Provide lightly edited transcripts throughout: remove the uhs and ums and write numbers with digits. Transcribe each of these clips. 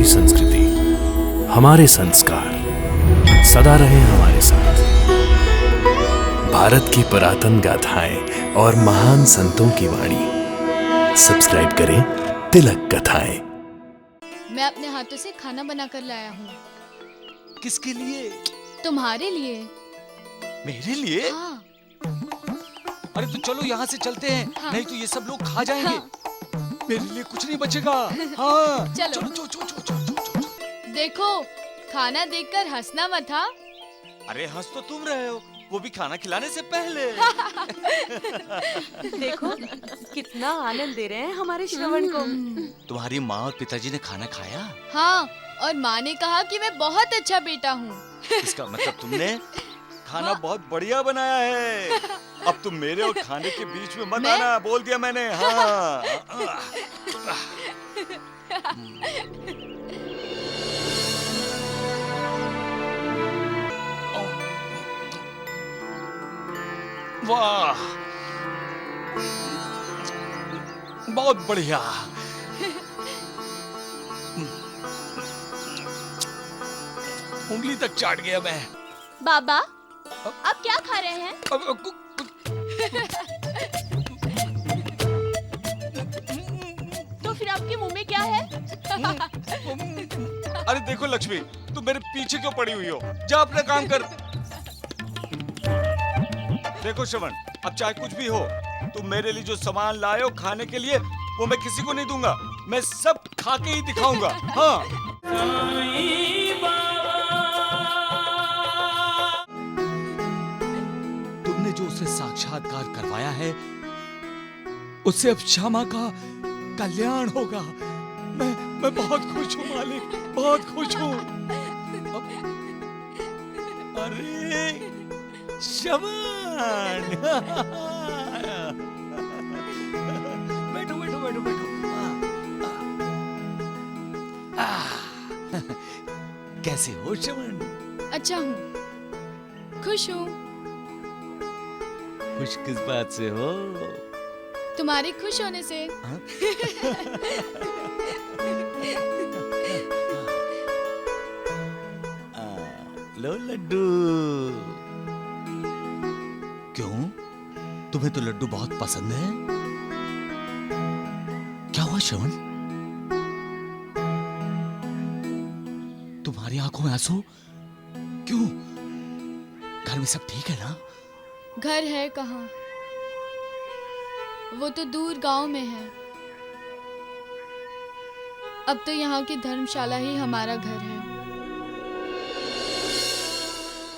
हमारी संस्कृति, हमारे संस्कार सदा रहे हमारे साथ। भारत की पुरातन गाथाएं और महान संतों की वाणी। सब्सक्राइब करें तिलक कथाएं। मैं अपने हाथों से खाना बनाकर लाया हूँ। किसके लिए? तुम्हारे लिए। मेरे लिए? हाँ। अरे तो चलो यहाँ से चलते हैं। हाँ। नहीं तो ये सब लोग खा जाएंगे। हाँ। मेरे लिए कुछ नहीं बचेगा। हाँ चलो। चलो चलो चलो चलो चलो चलो चलो। देखो, खाना देखकर हंसना मत। हाँ। अरे हंस तो तुम रहे हो, वो भी खाना खिलाने से पहले। देखो कितना आनंद दे रहे हैं हमारे श्रवण को। तुम्हारी माँ और पिताजी ने खाना खाया? हाँ, और माँ ने कहा कि मैं बहुत अच्छा बेटा हूँ। इसका मतलब तुमने खाना बहुत बढ़िया बनाया है। अब तुम मेरे और खाने के बीच में मत आना, बोल दिया मैंने। हाँ। वाह, बहुत बढ़िया। उंगली तक चाट गया मैं। बाबा, आप क्या खा रहे हैं? तो फिर आपके मुंह में क्या है? अरे देखो लक्ष्मी, तुम मेरे पीछे क्यों पड़ी हुई हो? जा अपना काम कर। देखो श्रवण, अब चाहे कुछ भी हो, तुम मेरे लिए जो सामान लाए हो खाने के लिए, वो मैं किसी को नहीं दूंगा। मैं सब खा के ही दिखाऊंगा। हाँ। तुमने जो उसे साक्षात्कार करवाया है, उससे अब श्यामा का कल्याण होगा। मैं बहुत खुश हूँ मालिक, बहुत खुश हूँ। अरे श्रवण, बैठो बैठो बैठो बैठो। कैसे हो श्रवण? अच्छा हूँ, खुश हूँ। खुश किस बात से हो? तुम्हारे खुश होने से। लो लड्डू। क्यों, तुम्हें तो लड्डू बहुत पसंद है? क्या हुआ श्रवण? तुम्हारी आंखों में आंसू क्यों? घर में सब ठीक है ना? घर है कहाँ, वो तो दूर गांव में है। अब तो यहाँ की धर्मशाला ही हमारा घर है।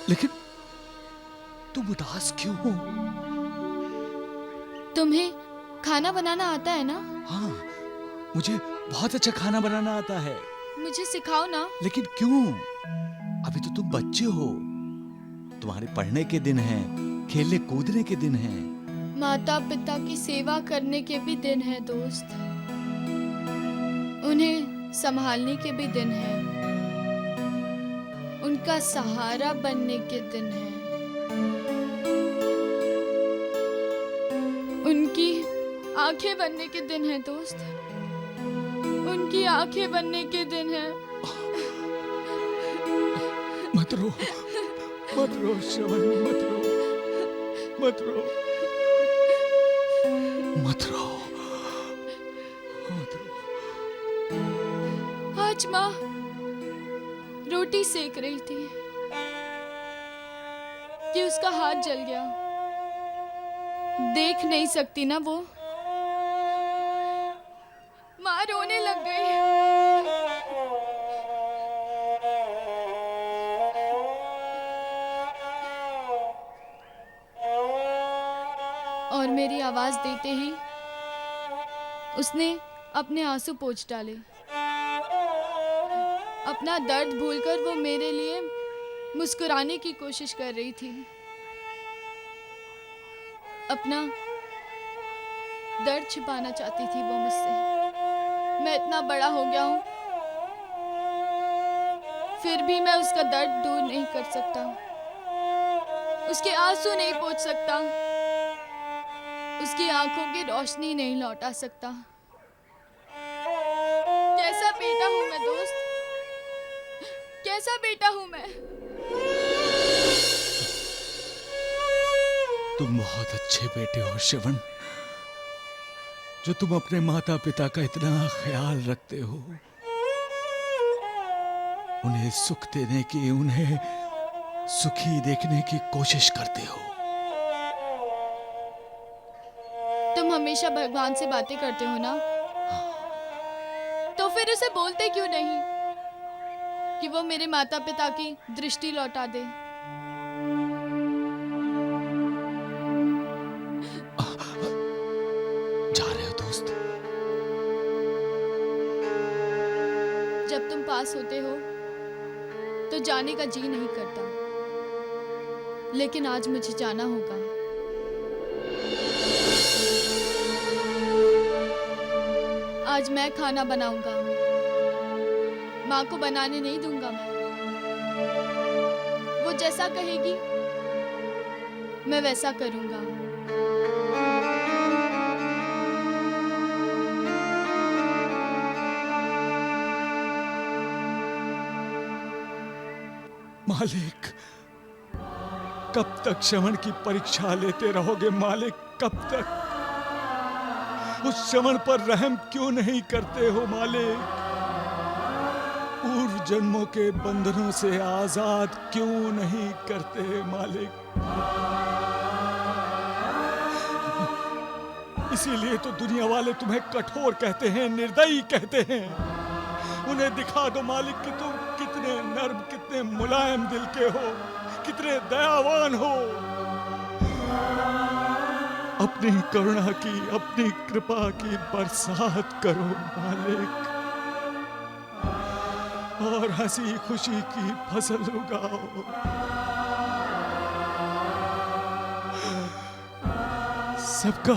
लेकिन तुम उदास क्यों हो? तुम्हें खाना बनाना आता है ना? हाँ, मुझे बहुत अच्छा खाना बनाना आता है। मुझे सिखाओ ना। लेकिन क्यों? अभी तो तुम बच्चे हो, तुम्हारे पढ़ने के दिन हैं, खेलने कूदने के दिन हैं। माता पिता की सेवा करने के भी दिन है दोस्त, उन्हें संभालने के भी दिन है, उनका सहारा बनने के दिन है, उनकी आंखें बनने के दिन है दोस्त, उनकी आंखें बनने के दिन है। मत रो, मत रो श्रवण, मत रो, मत रो, मत रो, मत रो। आज माँ रोटी सेक रही थी कि उसका हाथ जल गया। देख नहीं सकती ना वो, माँ रोने लग गई। और मेरी आवाज देते ही उसने अपने आंसू पोंछ डाले। अपना दर्द भूलकर वो मेरे लिए मुस्कुराने की कोशिश कर रही थी। अपना दर्द छिपाना चाहती थी वो मुझसे। मैं इतना बड़ा हो गया हूँ, फिर भी मैं उसका दर्द दूर नहीं कर सकता, उसके आंसू नहीं पोंछ सकता, उसकी आंखों की रोशनी नहीं लौटा सकता। कैसा बेटा हूँ मैं दोस्त? कैसा बेटा हूँ मैं? तुम बहुत अच्छे बेटे हो श्रवण, जो तुम अपने माता पिता का इतना ख्याल रखते हो, उन्हें सुख देने की, उन्हें सुखी देखने की कोशिश करते हो। तुम हमेशा भगवान से बातें करते हो ना, तो फिर उसे बोलते क्यों नहीं कि वो मेरे माता पिता की दृष्टि लौटा दे? जा रहे हो दोस्त? जब तुम पास होते हो तो जाने का जी नहीं करता, लेकिन आज मुझे जाना होगा। आज मैं खाना बनाऊंगा, माँ को बनाने नहीं दूंगा मैं। वो जैसा कहेगी मैं वैसा करूंगा। मालिक, कब तक श्रवण की परीक्षा लेते रहोगे मालिक? कब तक? उस श्रवण पर रहम क्यों नहीं करते हो मालिक? पूर्व जन्मों के बंधनों से आजाद क्यों नहीं करते मालिक? इसीलिए तो दुनिया वाले तुम्हें कठोर कहते हैं, निर्दयी कहते हैं। उन्हें दिखा दो मालिक कि तुम कितने नर्म, कितने मुलायम दिल के हो, कितने दयावान हो। अपनी करुणा की, अपनी कृपा की बरसात करो मालिक, और हंसी खुशी की फसल उगाओ। सबका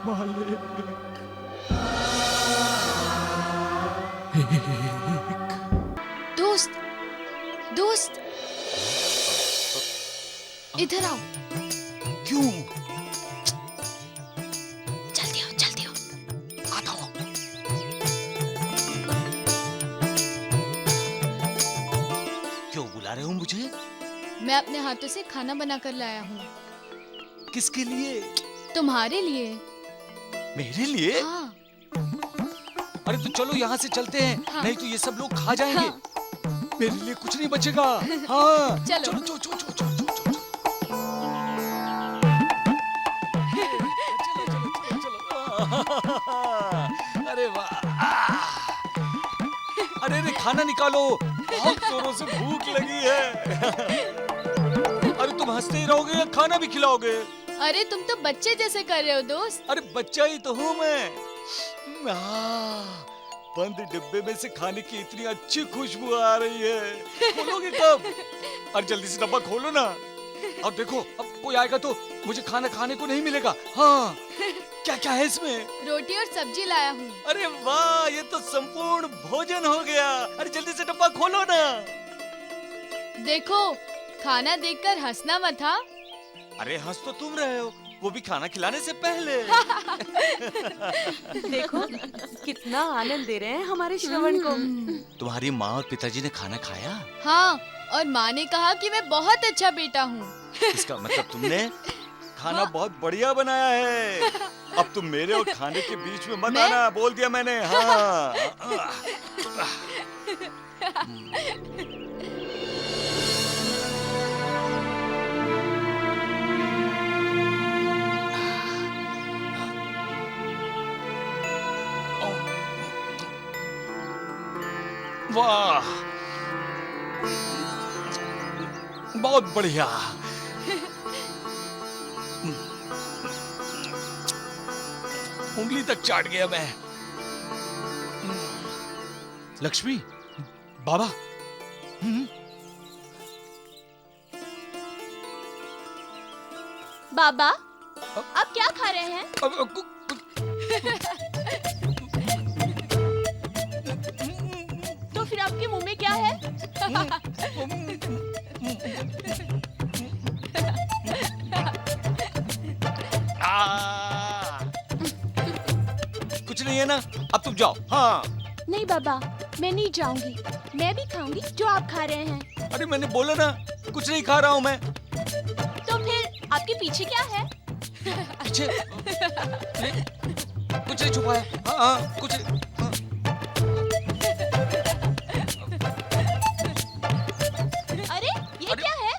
मालिक एक। दोस्त, दोस्त, इधर आओ। क्यों? जल्दी आओ, जल्दी आओ। आता हूं। क्यों बुला रहे हो मुझे? मैं अपने हाथों से खाना बनाकर लाया हूँ। किसके लिए? तुम्हारे लिए। मेरे लिए? हाँ। अरे तो चलो यहाँ से चलते हैं, हाँ। नहीं तो ये सब लोग खा जाएंगे। हाँ। मेरे लिए कुछ नहीं बचेगा। हाँ चलो। चलो चलो चलो चलो चलो चलो चलो। चलो, चलो, चलो, चलो। अरे वाह! अरे अरे खाना निकालो, बहुत जोरों से भूख लगी है। अरे तुम हंसते ही रहोगे या खाना भी खिलाओगे? अरे तुम तो बच्चे जैसे कर रहे हो दोस्त। अरे बच्चा ही तो हूँ मैं। बंद डिब्बे में से खाने की इतनी अच्छी खुशबू आ रही है। खोलोगे कब? अरे जल्दी से डब्बा खोलो ना। और देखो, अब कोई आएगा तो मुझे खाना खाने को नहीं मिलेगा। हाँ, क्या क्या है इसमें? रोटी और सब्जी लाया हूँ। अरे वाह, ये तो संपूर्ण भोजन हो गया। अरे जल्दी से डब्बा खोलो ना। देखो, खाना देखकर हंसना मत। हाँ, अरे हंस तो तुम रहे हो, वो भी खाना खिलाने से पहले। देखो कितना आनंद दे रहे हैं हमारे श्रवण को। तुम्हारी माँ और पिताजी ने खाना खाया? हाँ, और माँ ने कहा कि मैं बहुत अच्छा बेटा हूँ। इसका मतलब तुमने खाना बहुत बढ़िया बनाया है। अब तुम मेरे और खाने के बीच में मत आना, बोल दिया मैंने। हाँ। वाह, बहुत बढ़िया। उंगली तक चाट गया मैं। लक्ष्मी, बाबा। बाबा, आप क्या खा रहे हैं? तो फिर आपके मुंह में क्या है? कुछ नहीं है ना, अब तुम जाओ। हाँ, नहीं बाबा, मैं नहीं जाऊंगी। मैं भी खाऊंगी जो आप खा रहे हैं। अरे मैंने बोला ना कुछ नहीं खा रहा हूँ मैं। तो फिर आपके पीछे क्या है? पीछे नहीं, कुछ नहीं छुपाया। हाँ हाँ कुछ हाँ। अरे ये अरे- क्या है?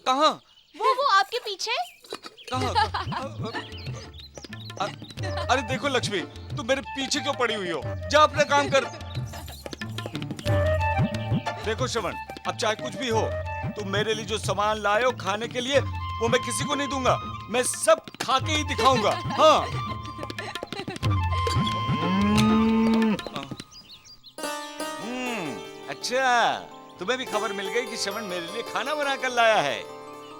कहाँ वो आपके पीछे? कहाँ अरे देखो लक्ष्मी, तुम मेरे पीछे क्यों पड़ी हुई हो? जा अपना काम कर। देखो श्रवण, अब चाहे कुछ भी हो, तुम मेरे लिए जो सामान लाए हो खाने के लिए वो मैं किसी को नहीं दूंगा। मैं सब खा के ही दिखाऊंगा। हाँ अच्छा, तुम्हें भी खबर मिल गई कि श्रवण मेरे लिए खाना बना कर लाया है,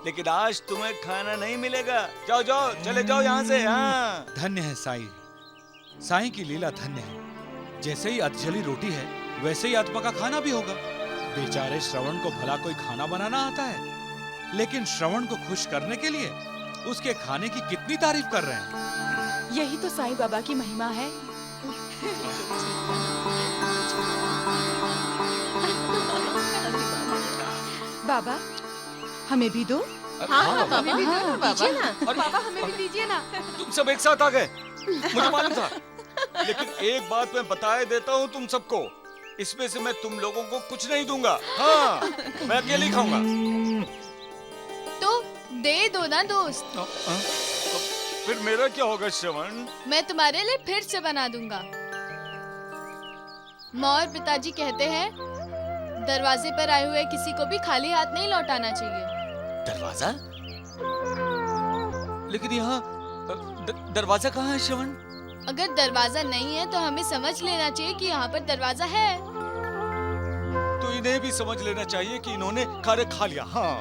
लेकिन आज तुम्हें खाना नहीं मिलेगा। जाओ जाओ, चले जाओ यहाँ से। हाँ धन्य है साईं, साईं की लीला धन्य है। जैसे ही अधजली रोटी है वैसे ही आत्मा का खाना भी होगा। बेचारे श्रवण को भला कोई खाना बनाना आता है, लेकिन श्रवण को खुश करने के लिए उसके खाने की कितनी तारीफ कर रहे हैं। यही तो साईं बाबा की महिमा है। बाबा हमें भी दो। हाँ हमें भी दो ना बाबा। दीजिए ना। बाबा हमें भी दीजिए ना। तुम सब एक साथ आ गए, मुझे मालूम था। लेकिन एक बात मैं बताए देता हूँ तुम सबको, इसमें से मैं तुम लोगों को कुछ नहीं दूंगा। हाँ मैं अकेले ही खाऊंगा। तो दे दो ना दोस्त। फिर मेरा क्या होगा श्रवण? मैं तुम्हारे लिए फिर से बना दूंगा। माँ और पिताजी कहते हैं दरवाजे पर आए हुए किसी को भी खाली हाथ नहीं लौटाना चाहिए। दरवाजा? लेकिन यहाँ दरवाजा कहाँ है श्रवण? अगर दरवाजा नहीं है तो हमें समझ लेना चाहिए कि यहाँ पर दरवाजा है। तो इन्हें भी समझ लेना चाहिए कि इन्होंने खाना खा लिया। हाँ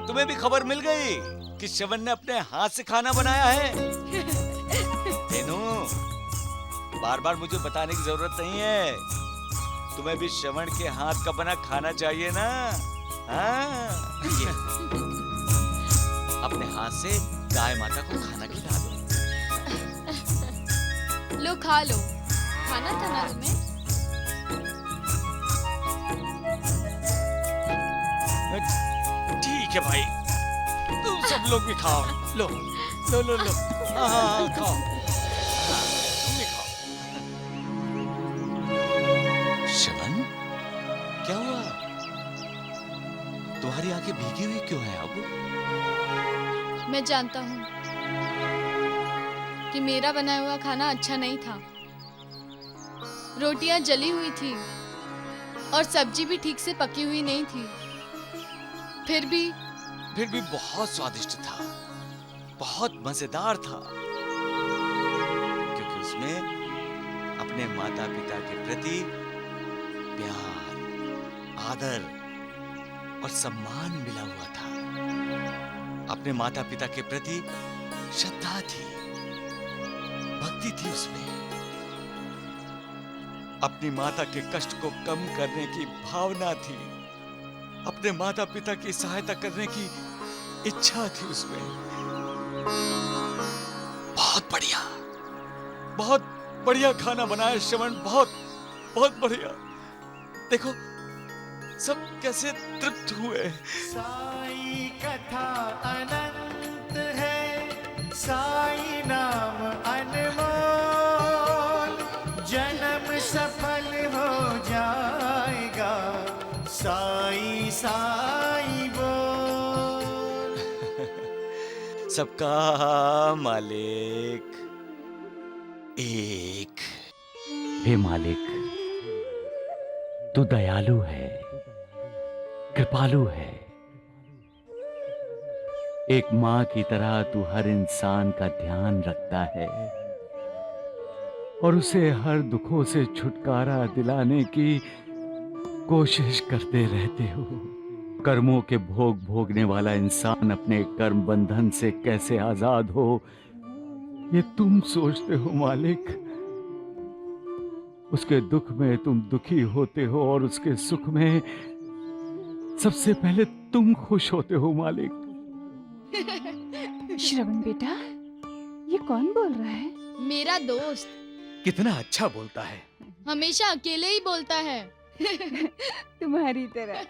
तुम्हें भी खबर मिल गई कि श्रवण ने अपने हाथ से खाना बनाया है। तेनू, बार बार मुझे बताने की जरूरत नहीं है, तुम्हें भी श्रवण के हाथ का बना खाना चाहिए ना। हाँ ये, अपने हाथ से गाय माता को खाना खिला दो। लो खा लो, खाना था ना तुम्हें। ठीक है भाई, तुम सब लोग भी खाओ। लो लो लो लो, हाँ खाओ, तुम भी खाओ। श्रवण, क्या हुआ? तुम्हारी आंखें भीगी हुई क्यों है अब? मैं जानता हूँ कि मेरा बनाया हुआ खाना अच्छा नहीं था। रोटियां जली हुई थी और सब्जी भी ठीक से पकी हुई नहीं थी। फिर भी बहुत स्वादिष्ट था, बहुत मजेदार था, क्योंकि उसमें अपने माता पिता के प्रति प्यार, आदर और सम्मान मिला हुआ था। अपने माता पिता के प्रति श्रद्धा थी, भक्ति थी उसमें। अपनी माता के कष्ट को कम करने की भावना थी, अपने माता पिता की सहायता करने की इच्छा थी उसमें। बहुत बढ़िया खाना बनाया श्रवण, बहुत बहुत बढ़िया। देखो सब कैसे तृप्त हुए। साई कथा अनंत है, साई नाम अनमोल, जन्म सफल हो जाएगा, साई साई बोल। सबका मालिक एक। हे मालिक, तू दयालु है, कृपालु है। एक माँ की तरह तू हर इंसान का ध्यान रखता है और उसे हर दुखों से छुटकारा दिलाने की कोशिश करते रहते हो। कर्मों के भोग भोगने वाला इंसान अपने कर्म बंधन से कैसे आजाद हो, ये तुम सोचते हो मालिक। उसके दुख में तुम दुखी होते हो और उसके सुख में सबसे पहले तुम खुश होते हो मालिक। श्रवण बेटा, ये कौन बोल रहा है? मेरा दोस्त कितना अच्छा बोलता है। हमेशा अकेले ही बोलता है। तुम्हारी तरह।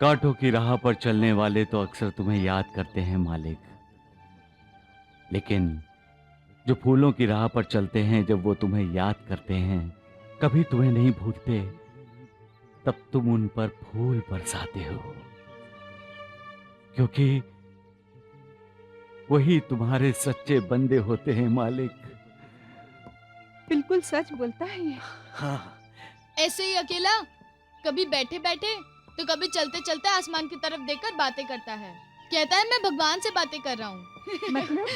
कांटों की राह पर चलने वाले तो अक्सर तुम्हें याद करते हैं मालिक, लेकिन जो फूलों की राह पर चलते हैं, जब वो तुम्हें याद करते हैं, कभी तुम्हें नहीं भूलते, तब तुम उन पर फूल बरसाते हो, क्योंकि वही तुम्हारे सच्चे बंदे होते हैं मालिक। बिल्कुल सच बोलता है ये। हाँ, ऐसे ही अकेला, कभी बैठे बैठे तो कभी चलते चलते आसमान की तरफ देखकर बातें करता है। कहता है मैं भगवान से बातें कर रहा हूँ। मतलब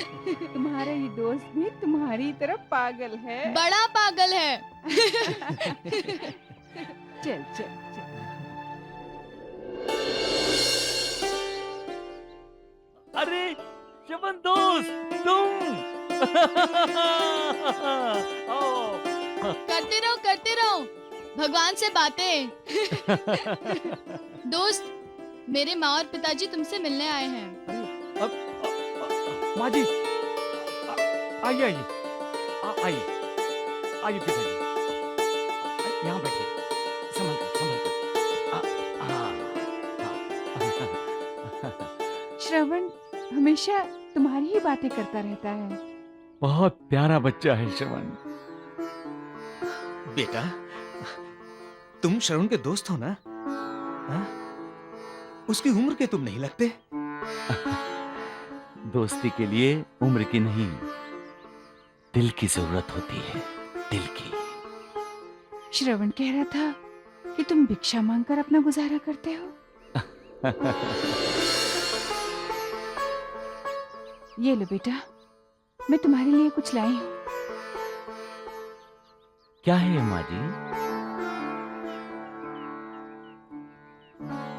तुम्हारा ये दोस्त भी तुम्हारी तरफ पागल है। बड़ा पागल है। चल चल चल। अरे श्रवण दोस्त, तुम करते रहो भगवान से बातें। दोस्त, मेरे माँ और पिताजी तुमसे मिलने आए हैं। माँ जी, आइए आइए आइए आइए पिताजी, यहाँ बैठिए, संभल कर। श्रवण हमेशा तुम्हारी ही बातें करता रहता है। बहुत प्यारा बच्चा है श्रवण। बेटा, तुम श्रवण के दोस्त हो ना? हाँ? उसकी उम्र के तुम नहीं लगते। दोस्ती के लिए उम्र की नहीं, दिल की जरूरत होती है, दिल की। श्रवण कह रहा था कि तुम भिक्षा मांगकर अपना गुजारा करते हो। ये लो बेटा, मैं तुम्हारे लिए कुछ लाई हूँ। क्या है ये माँ जी?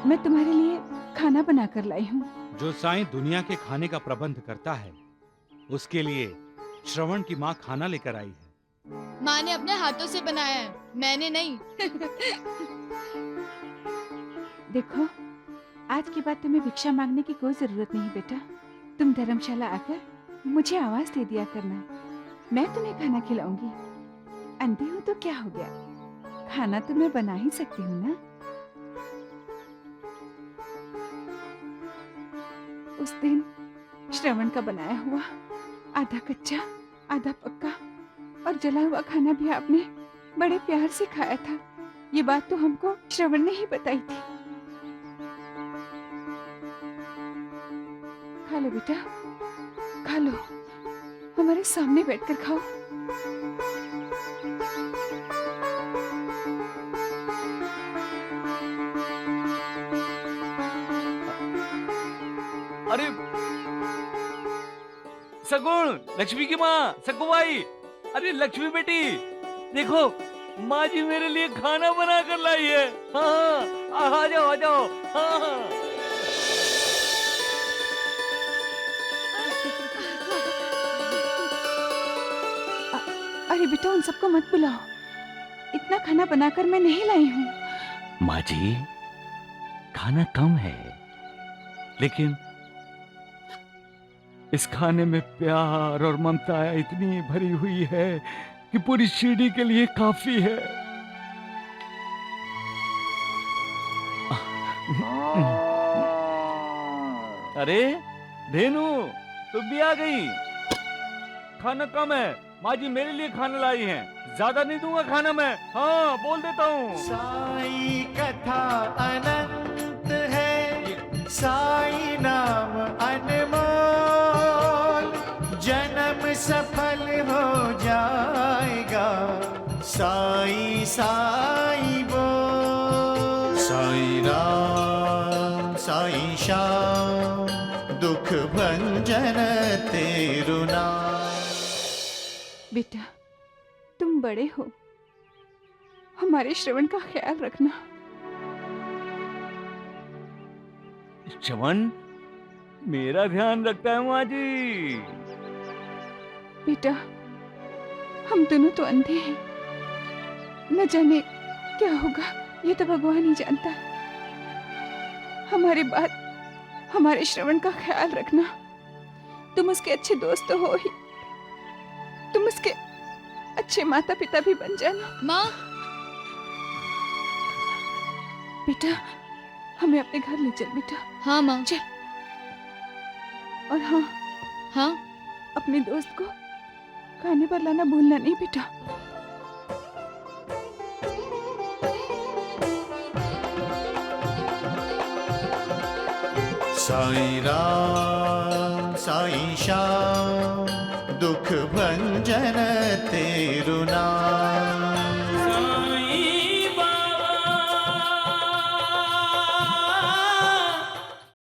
मैं तुम्हारे लिए खाना बनाकर लाई हूँ। जो साईं दुनिया के खाने का प्रबंध करता है, उसके लिए श्रवण की माँ खाना लेकर आई है। माँ ने अपने हाथों से बनाया है, मैंने नहीं। देखो, आज के बाद तुम्हें भिक्षा मांगने की कोई जरूरत नहीं बेटा। तुम धर्मशाला आकर मुझे आवाज दे दिया करना, मैं तुम्हें खाना खिलाऊंगी। अंधी हूँ तो क्या हो गया, खाना तो मैं बना ही सकती हूँ ना। उस दिन श्रवण का बनाया हुआ आधा कच्चा आधा पक्का और जला हुआ खाना भी आपने बड़े प्यार से खाया था। ये बात तो हमको श्रवण ने ही बताई थी। खा लो बेटा, खा लो, हमारे सामने बैठकर खाओ। अरे सगुण, लक्ष्मी की माँ, सगुबाई, अरे लक्ष्मी बेटी, देखो माँ जी मेरे लिए खाना बना कर लाई है। हाँ, आ जाओ आ जाओ। हाँ। अरे बेटा, उन सबको मत बुलाओ, इतना खाना बनाकर मैं नहीं लाई हूँ। माँ जी, खाना कम है, लेकिन इस खाने में प्यार और ममता इतनी भरी हुई है कि पूरी सीढ़ी के लिए काफी है। अरे धेनु, तुम भी आ गई। खाना कम है, माँ जी मेरे लिए खाना लाई हैं, ज्यादा नहीं दूंगा खाना मैं। हाँ, बोल देता हूँ। साई कथा अनंत है, साई नाम अनमोल, जन्म सफल हो जाएगा, साई साई बोल। साई राम साई श्याम, दुख भंजन तेरु नाम। बेटा, तुम बड़े हो, हमारे श्रवण का ख्याल रखना। श्रवण मेरा ध्यान रखता है माँ जी। बेटा, हम दोनों तो अंधे हैं, न जाने क्या होगा, ये तो भगवान ही जानता है। हमारे बाद हमारे श्रवण का ख्याल रखना। तुम उसके अच्छे दोस्त तो हो ही, तुम उसके अच्छे माता पिता भी बन जाना। माँ, बेटा हमें अपने घर ले चल बेटा। हाँ माँ। चल। और हाँ, हाँ अपने दोस्त को खाने पर लाना भूलना नहीं बेटा। साईं राम साईं श्याम दुख भंजन तेरु नाम।